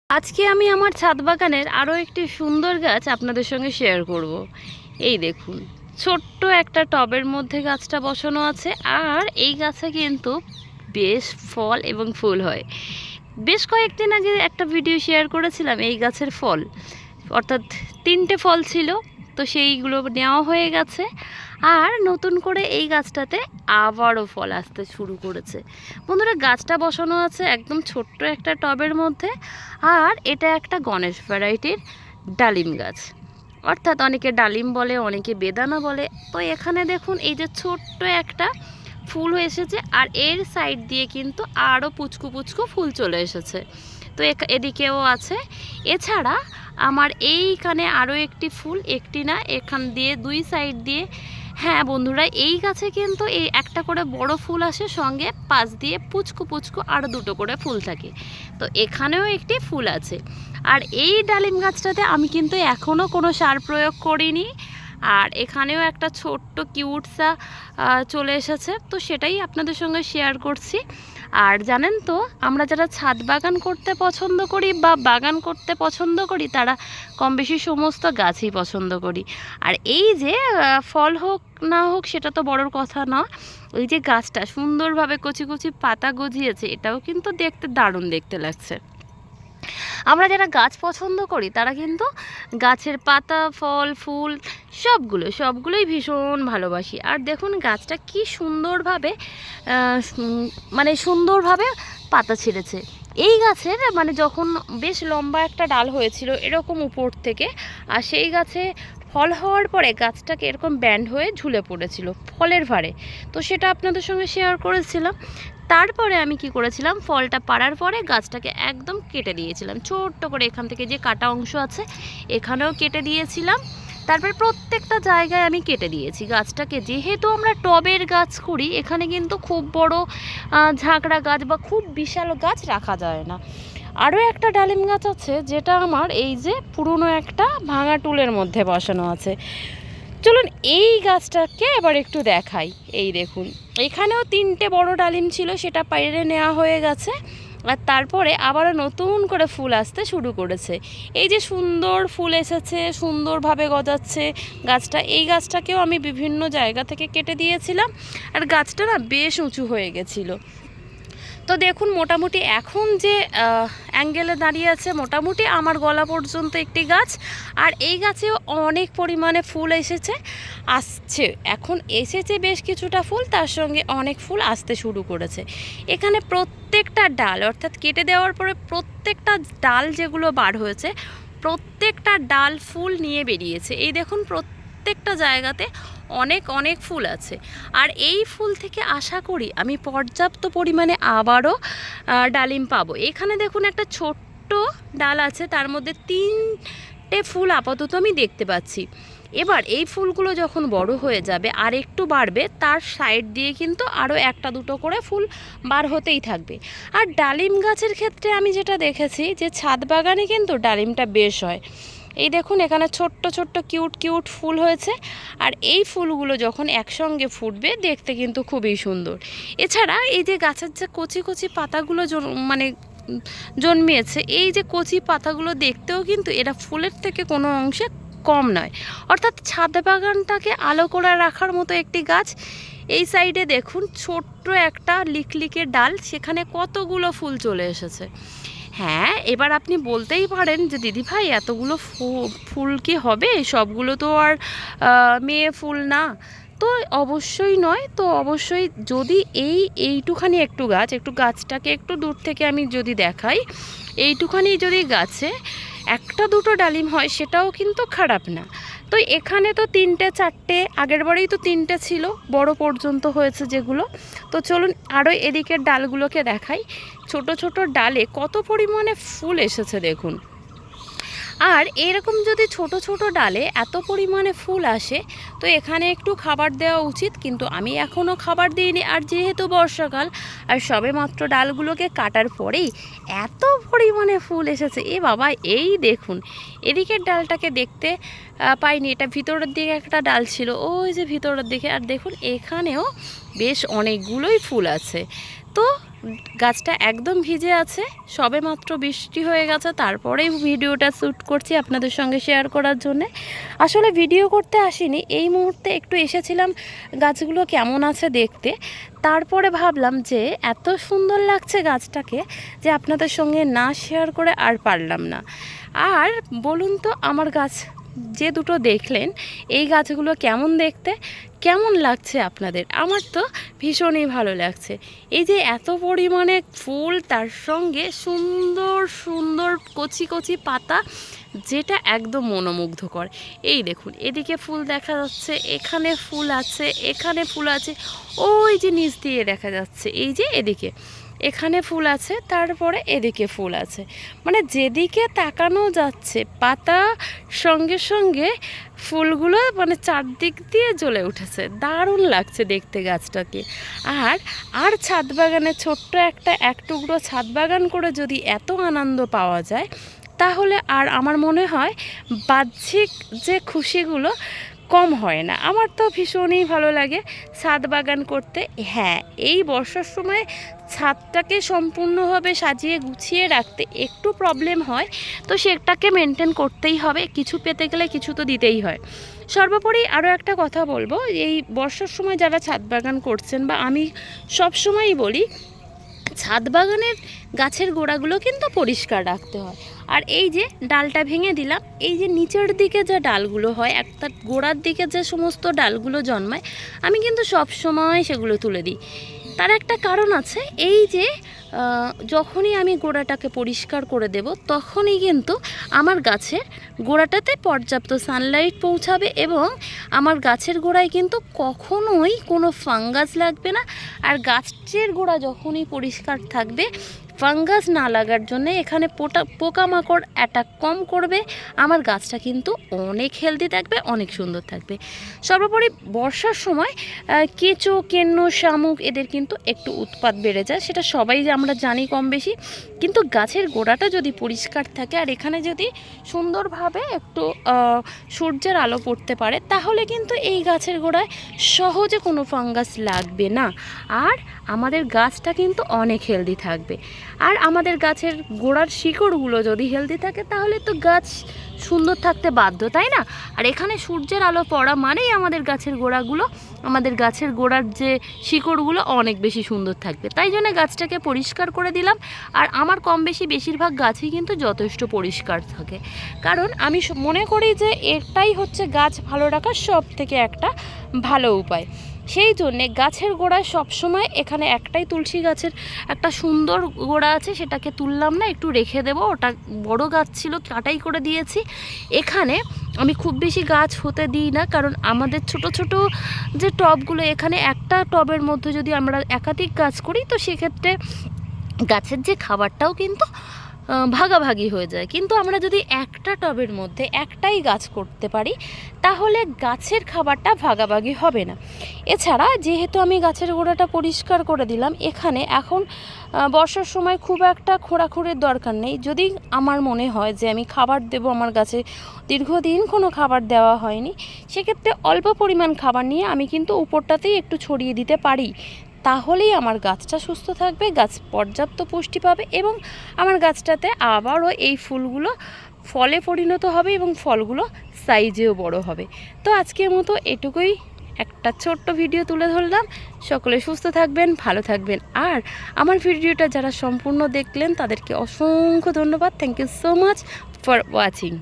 আজকে আমি আমার ছাদ বাগানের আরও একটি সুন্দর গাছ আপনাদের সঙ্গে শেয়ার করব। এই দেখুন, ছোট্ট একটা টবের মধ্যে গাছটা বসানো আছে। আর এই গাছে কিন্তু বেশ ফল এবং ফুল হয়। বেশ কয়েকদিন আগে একটা ভিডিও শেয়ার করেছিলাম এই গাছের ফল, অর্থাৎ 3টে ফল ছিল, তো সেইগুলো নেওয়া হয়ে গেছে। আর নতুন করে এই গাছটাতে আবারও ফল আসতে শুরু করেছে। বন্ধুরা, গাছটা বসানো আছে একদম ছোট্ট একটা টবের মধ্যে। আর এটা একটা গণেশ ভ্যারাইটির ডালিম গাছ, অর্থাৎ অনেকে ডালিম বলে, অনেকে বেদানা বলে। তো এখানে দেখুন এই যে ছোট্ট একটা ফুল এসেছে, আর এর সাইড দিয়ে কিন্তু আরও পুচকু পুচকু ফুল চলে এসেছে। তো এদিকেও আছে। এছাড়া আমার এইখানে আরও একটি ফুল, একটি না, এখান দিয়ে দুই সাইড দিয়ে। হ্যাঁ বন্ধুরা, এই গাছে কিন্তু এই একটা করে বড় ফুল আসে, সঙ্গে পাশ দিয়ে পুচকু পুচকু আরও দুটো করে ফুল থাকে। তো এখানেও একটি ফুল আছে। আর এই ডালিম গাছটাতে আমি কিন্তু এখনও কোনো সার প্রয়োগ করিনি। আর এখানেও একটা ছোট্ট কিউটসা চলে এসেছে, তো সেটাই আপনাদের সঙ্গে শেয়ার করছি। আর জানেন তো, আমরা যারা ছাদ বাগান করতে পছন্দ করি বা বাগান করতে পছন্দ করি, তারা কম বেশি সমস্ত গাছই পছন্দ করি। আর এই যে ফল হোক না হোক সেটা তো বড় কথা না, ওই যে গাছটা সুন্দরভাবে কচি কচি পাতা গজিয়েছে, এটাও কিন্তু দেখতে দারুণ দেখতে লাগছে। আমরা যারা গাছ পছন্দ করি তারা কিন্তু গাছের পাতা, ফল, ফুল সবগুলোই ভীষণ ভালোবাসি। আর দেখুন গাছটা কি সুন্দরভাবে সুন্দরভাবে পাতা ছেড়েছে। এই গাছের যখন বেশ লম্বা একটা ডাল হয়েছিল এরকম উপর থেকে, আর সেই গাছে ফল হওয়ার পরে গাছটাকে এরকম ব্যান্ড হয়ে ঝুলে পড়েছিল ফলের ভারে। তো সেটা আপনাদের সঙ্গে শেয়ার করেছিলাম। তারপরে আমি কি করেছিলাম, ফলটা পাড়ার পরে গাছটাকে একদম কেটে দিয়েছিলাম ছোট্ট করে। এখান থেকে যে কাটা অংশ আছে এখানেও কেটে দিয়েছিলাম। তারপরে প্রত্যেকটা জায়গায় আমি কেটে দিয়েছি গাছটাকে। যেহেতু আমরা টবের গাছ করি, এখানে কিন্তু খুব বড় ঝাঁকড়া গাছ বা খুব বিশাল গাছ রাখা যায় না। আরও একটা ডালিম গাছ আছে যেটা আমার এই যে পুরনো একটা ভাঙা টুলের মধ্যে বসানো আছে। চলুন এই গাছটাকে এবার একটু দেখাই। এই দেখুন, এখানেও 3টে বড় ডালিম ছিল, সেটা পাইরে নেওয়া হয়ে গেছে। আর তারপরে আবারও নতুন করে ফুল আসতে শুরু করেছে। এই যে সুন্দর ফুল এসেছে, সুন্দরভাবে গজাচ্ছে গাছটা। এই গাছটাকেও আমি বিভিন্ন জায়গা থেকে কেটে দিয়েছিলাম। আর গাছটা না বেশ উঁচু হয়ে গেছিলো। তো দেখুন মোটামুটি এখন যে অ্যাঙ্গেলে দাঁড়িয়ে আছে, মোটামুটি আমার গলা পর্যন্ত একটি গাছ। আর এই গাছেও অনেক পরিমাণে ফুল আসছে। এখন এসেছে বেশ কিছুটা ফুল, তার সঙ্গে অনেক ফুল আসতে শুরু করেছে। এখানে প্রত্যেকটা ডাল, অর্থাৎ কেটে দেওয়ার পরে প্রত্যেকটা ডাল যেগুলো বার হয়েছে, প্রত্যেকটা ডাল ফুল নিয়ে বেরিয়েছে। এই দেখুন প্রত্যেকটা জায়গাতে অনেক অনেক ফুল আছে। আর এই ফুল থেকে আশা করি আমি পর্যাপ্ত পরিমাণে আবারও ডালিম পাবো। এখানে দেখুন একটা ছোট্ট ডাল আছে, তার মধ্যে 3টে ফুল আপাতত আমি দেখতে পাচ্ছি। এবার এই ফুলগুলো যখন বড় হয়ে যাবে আর একটু বাড়বে, তার সাইড দিয়ে কিন্তু আরও একটা দুটো করে ফুল বার হতেই থাকবে। আর ডালিম গাছের ক্ষেত্রে আমি যেটা দেখেছি যে ছাদ বাগানে কিন্তু ডালিমটা বেশ হয়। এই দেখুন এখানে ছোট্ট ছোট্ট কিউট কিউট ফুল হয়েছে। আর এই ফুলগুলো যখন একসঙ্গে ফুটবে দেখতে কিন্তু খুবই সুন্দর। এছাড়া এই যে গাছের যে কচি কচি পাতাগুলো জন্মিয়েছে, এই যে কচি পাতাগুলো দেখতেও কিন্তু এরা ফুলের থেকে কোনো অংশে কম নয়। অর্থাৎ ছাদ বাগানটাকে আলো করে রাখার মতো একটি গাছ। এই সাইডে দেখুন ছোট্ট একটা লিকলিকের ডাল, সেখানে কতগুলো ফুল চলে এসেছে। হ্যাঁ, এবার আপনি বলতেই পারেন যে দিদিভাই এতগুলো ফুল কি হবে, সবগুলো তো আর মেয়ে ফুল না। তো অবশ্যই নয়, তো অবশ্যই যদি এইটুখানি একটু গাছটাকে একটু দূর থেকে আমি যদি দেখাই, এইটুখানি যদি গাছে একটা দুটো ডালিম হয় সেটাও কিন্তু খারাপ না। তো এখানে তো 3টে 4টে, আগের বারেই তো 3টে ছিল, বড় পর্যন্ত হয়েছে যেগুলো। তো চলুন আরও এদিকের ডালগুলোকে দেখাই। ছোট ছোট ডালে কত পরিমাণে ফুল এসেছে দেখুন। আর এরকম যদি ছোট ছোট ডালে এত পরিমাণে ফুল আসে, তো এখানে একটু খাবার দেওয়া উচিত, কিন্তু আমি এখনও খাবার দিইনি। আর যেহেতু বর্ষাকাল আর সবে মাত্র ডালগুলোকে কাটার পরেই এত পরিমাণে ফুল এসেছে, এ বাবা! এই দেখুন এদিকের ডালটাকে দেখতে পাইনি, এটা ভিতরের দিকে একটা ডাল ছিল, ওই যে ভিতরের দিকে। আর দেখুন এখানেও বেশ অনেকগুলোই ফুল আছে। কিন্তু গাছটা একদম ভিজে আছে, সবে মাত্র বৃষ্টি হয়ে গেছে, তারপরেই ভিডিওটা শ্যুট করছি আপনাদের সঙ্গে শেয়ার করার জন্যে। আসলে ভিডিও করতে আসিনি, এই মুহূর্তে একটু এসেছিলাম গাছগুলো কেমন আছে দেখতে। তারপরে ভাবলাম যে এত সুন্দর লাগছে গাছটাকে যে আপনাদের সঙ্গে না শেয়ার করে আর পারলাম না। আর বলুন তো আমার গাছ যে দুটো দেখলেন, এই গাছগুলো কেমন দেখতে, কেমন লাগছে আপনাদের? আমার তো ভীষণই ভালো লাগছে। এই যে এত পরিমাণে ফুল, তার সঙ্গে সুন্দর সুন্দর কচি কচি পাতা, যেটা একদম মনোমুগ্ধকর। এই দেখুন, এদিকে ফুল দেখা যাচ্ছে, এখানে ফুল আছে, এখানে ফুল আছে, ওই যে নিচ দিয়ে দেখা যাচ্ছে, এই যে এদিকে এখানে ফুল আছে, তারপরে এদিকে ফুল আছে, মানে যেদিকে তাকানো যাচ্ছে পাতা সঙ্গে সঙ্গে ফুলগুলো মানে চারদিক দিয়ে জ্বলে উঠেছে। দারুণ লাগছে দেখতে গাছটাকে। আর ছাদ বাগানে ছোট্ট এক টুকরো ছাদ বাগান করে যদি এত আনন্দ পাওয়া যায়, তাহলে আর আমার মনে হয় বাহ্যিক যে খুশিগুলো কম হয় না। আমার তো ভীষণই ভালো লাগে ছাদ বাগান করতে। হ্যাঁ, এই বর্ষার সময় ছাদটাকে সম্পূর্ণভাবে সাজিয়ে গুছিয়ে রাখতে একটু প্রবলেম হয়, তো সেটাকে মেনটেন করতেই হবে, কিছু পেতে গেলে কিছু তো দিতেই হয়। সর্বোপরি আরও একটা কথা বলবো, এই বর্ষার সময় যারা ছাদ বাগান করছেন, বা আমি সব সময়ই বলি, ছাদ বাগানের গাছের গোড়াগুলো কিন্তু পরিষ্কার রাখতে হয়। আর এই যে ডালটা ভেঙে দিলাম, এই যে নিচের দিকে যে ডালগুলো হয়, একটা গোড়ার দিকে যে সমস্ত ডালগুলো জন্মায়, আমি কিন্তু সব সময় সেগুলো তুলে দিই। তার একটা কারণ আছে, এই যে যখনই আমি গোড়াটাকে পরিষ্কার করে দেব, তখনই কিন্তু আমার গাছের গোড়াটাতে পর্যাপ্ত সানলাইট পৌঁছাবে, এবং আমার গাছের গোড়ায় কিন্তু কখনোই কোনো ফাঙ্গাস লাগবে না। আর গাছের গোড়া যখনই পরিষ্কার থাকবে, ফাঙ্গাস না লাগার জন্য এখানে পোকামাকড় অ্যাটাক কম করবে, আমার গাছটা কিন্তু অনেক হেলদি থাকবে, অনেক সুন্দর থাকবে। সর্বোপরি বর্ষার সময় কেঁচো, কেন্ন, শামুক এদের কিন্তু একটু উৎপাত বেড়ে যায়, সেটা সবাই আমরা জানি কম বেশি। কিন্তু গাছের গোড়াটা যদি পরিষ্কার থাকে, আর এখানে যদি সুন্দরভাবে একটু সূর্যের আলো পড়তে পারে, তাহলে কিন্তু এই গাছের গোড়ায় সহজে কোনো ফাঙ্গাস লাগবে না, আর আমাদের গাছটা কিন্তু অনেক হেলদি থাকবে। আর আমাদের গাছের গোড়ার শিকড়গুলো যদি হেলদি থাকে, তাহলে তো গাছ সুন্দর থাকতে বাধ্য, তাই না? আর এখানে সূর্যের আলো পড়া মানেই আমাদের গাছের গোড়াগুলো, আমাদের গাছের গোড়ার যে শিকড়গুলো অনেক বেশি সুন্দর থাকবে। তাই জন্য গাছটাকে পরিষ্কার করে দিলাম। আর আমার কম বেশি বেশিরভাগ গাছই কিন্তু যথেষ্ট পরিষ্কার থাকে, কারণ আমি মনে করি যে এটাই হচ্ছে গাছ ভালো রাখার সব থেকে একটা ভালো উপায়। সেই জন্যে গাছের গোড়ায় সবসময়, এখানে একটাই তুলসী গাছের একটা সুন্দর গোড়া আছে, সেটাকে তুললাম না, একটু রেখে দেবো, ওটা বড় গাছ ছিল, কাটাই করে দিয়েছি। এখানে আমি খুব বেশি গাছ হতে দিই না, কারণ আমাদের ছোট ছোট যে টবগুলো, এখানে একটা টবের মধ্যে যদি আমরা একাধিক গাছ করি, তো সেক্ষেত্রে গাছের যে খাবারটাও কিন্তু ভাগাভাগি হয়ে যায়। কিন্তু আমরা যদি একটা টবের মধ্যে একটাই গাছ করতে পারি, তাহলে গাছের খাবারটা ভাগাভাগি হবে না। এছাড়া যেহেতু আমি গাছের গোড়াটা পরিষ্কার করে দিলাম, এখানে এখন বর্ষার সময় খুব একটা খোঁড়াখুড়ির দরকার নেই। যদি আমার মনে হয় যে আমি খাবার দেব, আমার গাছে দীর্ঘদিন কোনো খাবার দেওয়া হয়নি, সেক্ষেত্রে অল্প পরিমাণ খাবার নিয়ে আমি কিন্তু উপরটাতেই একটু ছড়িয়ে দিতে পারি, তাহলেই আমার গাছটা সুস্থ থাকবে, গাছ পর্যাপ্ত পুষ্টি পাবে, এবং আমার গাছটাতে আবারও এই ফুলগুলো ফলে পরিণত হবে, এবং ফলগুলো সাইজেও বড় হবে। তো আজকের মতো এটুকুই, একটা ছোট্ট ভিডিও তুলে ধরলাম। সকলে সুস্থ থাকবেন, ভালো থাকবেন। আর আমার ভিডিওটা যারা সম্পূর্ণ দেখলেন, তাদেরকে অসংখ্য ধন্যবাদ। Thank you so much for watching.